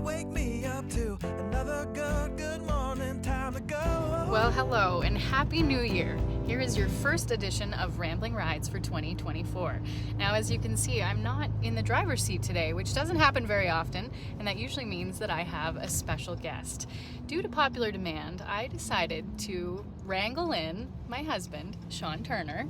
wake me up to another good morning, time to go. Well, hello and Happy New Year. Here is your first edition of Rambling Rides for 2024. Now, as you can see, I'm not in the driver's seat today, which doesn't happen very often, and that usually means that I have a special guest. Due to popular demand, I decided to wrangle in my husband, Shawn Turner,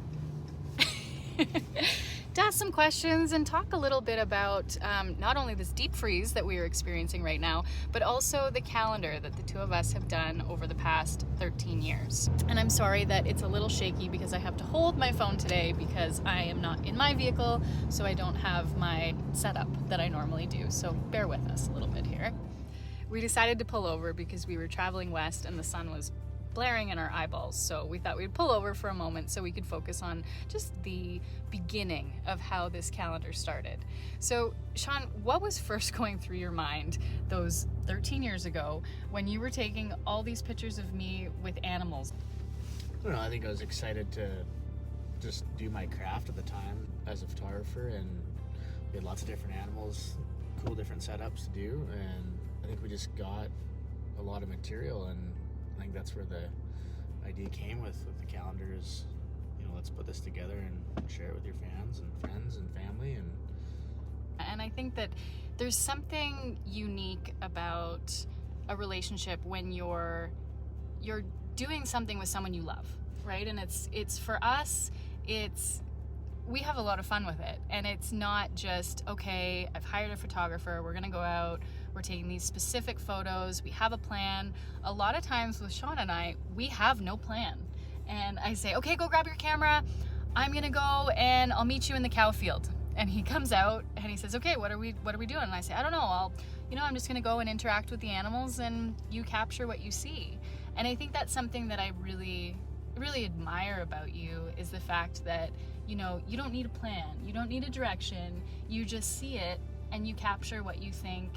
to ask some questions and talk a little bit about not only this deep freeze that we are experiencing right now, but also the calendar that the two of us have done over the past 13 years. And I'm sorry that it's a little shaky because I have to hold my phone today because I am not in my vehicle, so I don't have my setup that I normally do. So bear with us a little bit here. We decided to pull over because we were traveling west and the sun was blaring in our eyeballs, so we thought we'd pull over for a moment so we could focus on just the beginning of how this calendar started. So Shawn, what was first going through your mind those 13 years ago when you were taking all these pictures of me with animals? I don't know, I think I was excited to just do my craft at the time as a photographer, and we had lots of different animals, cool different setups to do, and I think we just got a lot of material, and I think that's where the idea came with the calendar is, you know, let's put this together and share it with your fans and friends and family. And I think that there's something unique about a relationship when you're doing something with someone you love, right? And it's for us, we have a lot of fun with it, and it's not just, okay, I've hired a photographer, we're gonna go out, we're taking these specific photos, we have a plan. A lot of times with Shawn and I, we have no plan. And I say, okay, go grab your camera, I'm gonna go and I'll meet you in the cow field. And he comes out and he says, okay, what are we doing? And I say, I don't know, I'm just gonna go and interact with the animals and you capture what you see. And I think that's something that I really admire about you, is the fact that, you don't need a plan, you don't need a direction, you just see it and you capture what you think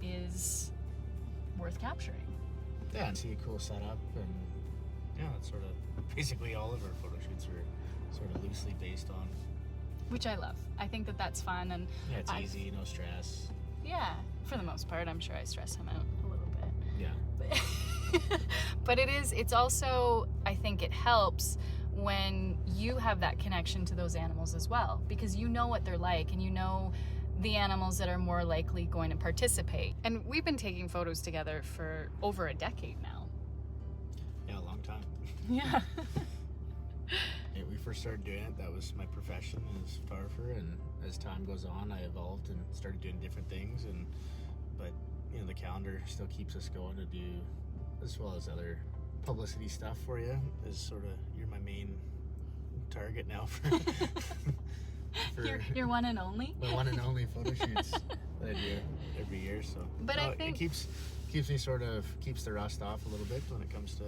is worth capturing. Yeah, and see a cool setup, and yeah, that's sort of basically all of our photo shoots are sort of loosely based on. Which I love. I think that that's fun, and yeah, it's easy, no stress. Yeah, for the most part. I'm sure I stress him out a little bit. Yeah. But it's also, I think it helps when you have that connection to those animals as well, because you know what they're like and you know the animals that are more likely going to participate. And we've been taking photos together for over a decade now. Yeah, a long time. Yeah. Yeah, we first started doing it, that was my profession as a photographer, and as time goes on I evolved and started doing different things, but the calendar still keeps us going to do, as well as other publicity stuff for you, is sort of, you're my main target now for your one and only? My one and only photo shoots that I do every year, so. But I think it keeps me keeps the rust off a little bit when it comes to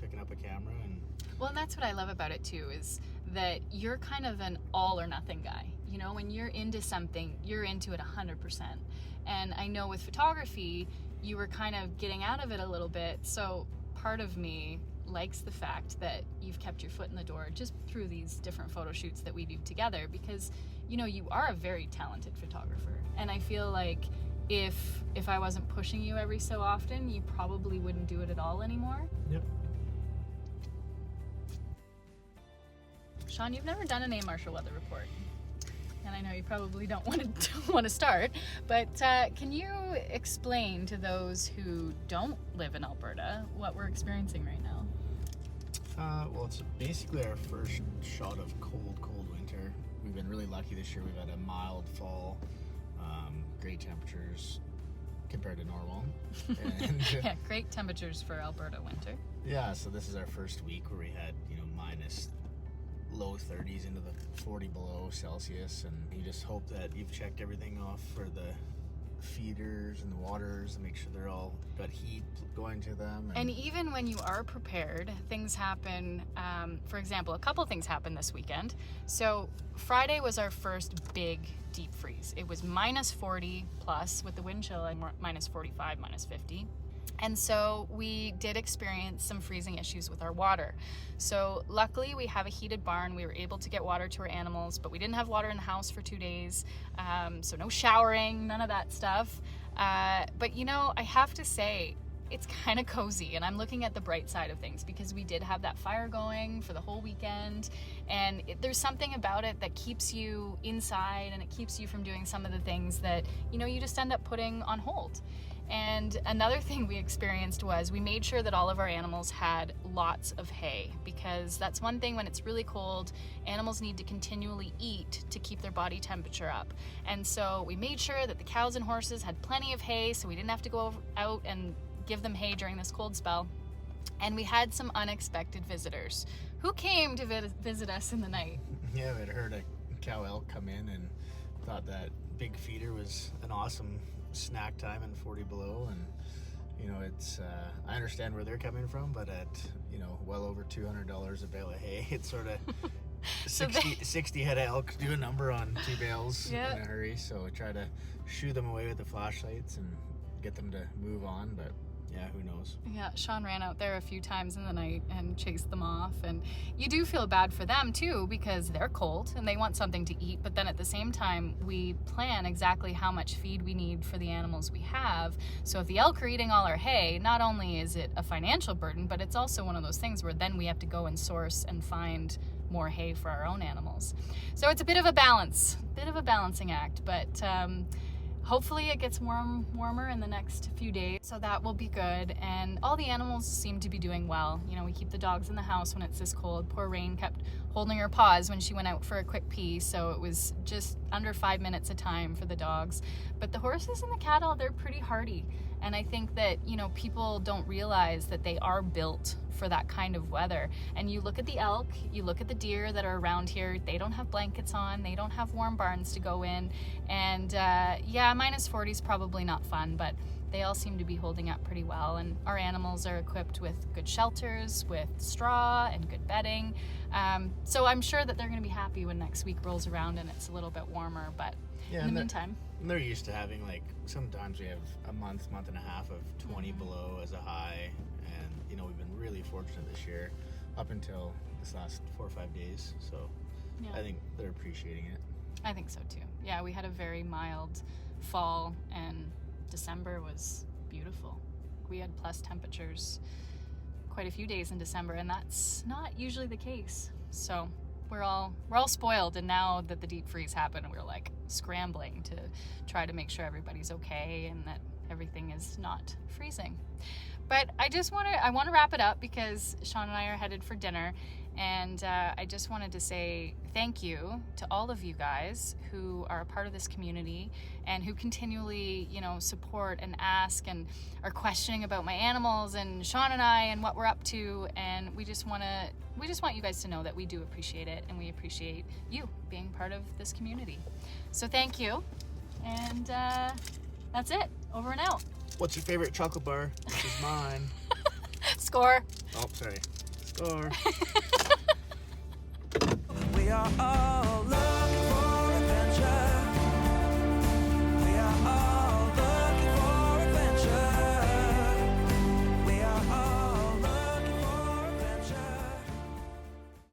picking up a camera. And well, and that's what I love about it too, is that you're kind of an all or nothing guy. When you're into something, you're into it 100%. And I know with photography, you were kind of getting out of it a little bit, so part of me likes the fact that you've kept your foot in the door just through these different photo shoots that we do together, because you are a very talented photographer, and I feel like if I wasn't pushing you every so often, you probably wouldn't do it at all anymore. Yep. Shawn, you've never done an A. Marshall weather report, and I know you probably don't want to start, but can you explain to those who don't live in Alberta what we're experiencing right now? Well, it's basically our first shot of cold winter. We've been really lucky this year. We've had a mild fall, great temperatures compared to normal. And, yeah, great temperatures for Alberta winter. Yeah, so this is our first week where we had, minus low 30s into the 40 below Celsius, and you just hope that you've checked everything off for the feeders and the waters and make sure they're all got heat going to them. And even when you are prepared, things happen. For example, a couple things happened this weekend. So Friday was our first big deep freeze. It was minus 40 plus with the wind chill and minus 45, minus 50. And so we did experience some freezing issues with our water. So luckily we have a heated barn. We were able to get water to our animals, but we didn't have water in the house for 2 days. So no showering, none of that stuff. But you know, I have to say, it's kind of cozy, and I'm looking at the bright side of things because we did have that fire going for the whole weekend, and there's something about it that keeps you inside, and it keeps you from doing some of the things that, you know, you just end up putting on hold. And another thing we experienced was we made sure that all of our animals had lots of hay, because that's one thing when it's really cold, animals need to continually eat to keep their body temperature up. And so we made sure that the cows and horses had plenty of hay, so we didn't have to go out and give them hay during this cold spell. And we had some unexpected visitors who came to visit us in the night. Yeah, I'd heard a cow elk come in and thought that big feeder was an awesome snack time in 40 below, and you know, it's I understand where they're coming from, but at, you know, well over $200 a bale of hay, it's sort of 60 head of elk do a number on 2 bales in a hurry, so we try to shoo them away with the flashlights and get them to move on, but yeah, who knows. Yeah, Shawn ran out there a few times in the night and chased them off, and you do feel bad for them too, because they're cold and they want something to eat, but then at the same time we plan exactly how much feed we need for the animals we have. So if the elk are eating all our hay, not only is it a financial burden, but it's also one of those things where then we have to go and source and find more hay for our own animals. So it's a bit of a balancing act, but hopefully it gets warmer in the next few days, so that will be good. And all the animals seem to be doing well. You know, we keep the dogs in the house when it's this cold. Poor Rain kept holding her paws when she went out for a quick pee, so it was just under 5 minutes a time for the dogs. But the horses and the cattle, they're pretty hardy. And I think that, you know, people don't realize that they are built for that kind of weather. And you look at the elk, you look at the deer that are around here, they don't have blankets on, they don't have warm barns to go in. And yeah, -40 is probably not fun, but they all seem to be holding up pretty well. And our animals are equipped with good shelters, with straw and good bedding. So I'm sure that they're going to be happy when next week rolls around and it's a little bit warmer. But yeah, in the meantime, they're used to having, like, sometimes we have a month and a half of 20 below as a high, and you know, we've been really fortunate this year up until this last 4 or 5 days, so yeah. I think they're appreciating it. I think so too. Yeah, we had a very mild fall, and December was beautiful. We had plus temperatures quite a few days in December, and that's not usually the case. So we're all spoiled, and now that the deep freeze happened, we're like scrambling to try to make sure everybody's okay and that everything is not freezing. But I want to wrap it up because Shawn and I are headed for dinner, and I just wanted to say thank you to all of you guys who are a part of this community and who continually, you know, support and ask and are questioning about my animals and Shawn and I and what we're up to. And we just want you guys to know that we do appreciate it, and we appreciate you being part of this community. So thank you, and that's it. Over and out. What's your favorite chocolate bar? This is mine. Score. Oh, sorry. Score. We are all